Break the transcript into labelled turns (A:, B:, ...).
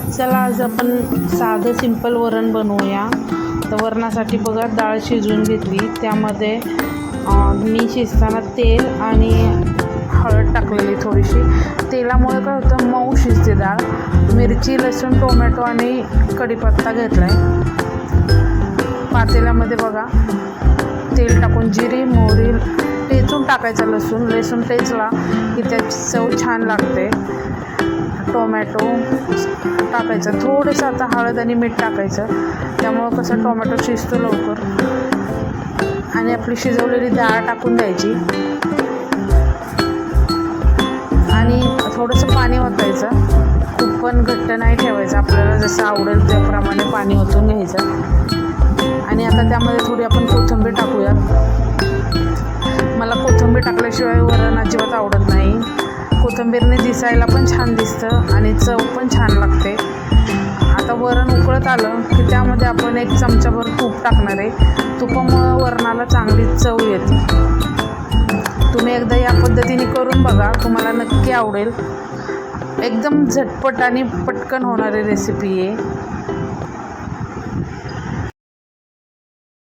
A: चला आज आपण साधं सिंपल वरण बनवूया. तर वरणासाठी बघा डाळ शिजवून घेतली. त्यामध्ये मी शिजताना तेल आणि हळद टाकलेली थोडीशी. तेलामुळे काय होतं, मऊ शिजते डाळ. मिरची, लसूण, टोमॅटो आणि कढीपत्ता घेतला आहे. पातेल्यामध्ये बघा तेल टाकून जिरी, मोहरी टेचून टाकायचा. लसूण टेचला की त्याची चव छान लागते. टोमॅटो टाकायचं, थोडंसं आता हळद आणि मीठ टाकायचं. त्यामुळं कसं टोमॅटो शिजतो लवकर. आणि आपली शिजवलेली डाळ टाकून द्यायची आणि थोडंसं पाणी ओतायचं. खूप पण घट्ट नाही ठेवायचं, आपल्याला जसं आवडेल त्याप्रमाणे पाणी ओतून घ्यायचं. आणि आता त्यामध्ये थोडी आपण कोथिंबीर टाकूयात. मला कोथिंबीर टाकल्याशिवाय वरण अजिबात आवडत नाही. कोथिंबीरने दिसायला पण छान दिसतं आणि चव पण छान लागते. आता वरण उकळत आलं की त्यामध्ये आपण 1 चमचाभर तूप टाकणार आहे. तुपामुळं वरणाला चांगली चव येते. तुम्ही एकदा या पद्धतीने करून बघा, तुम्हाला नक्की आवडेल. एकदम झटपट आणि पटकन होणारी रेसिपी आहे.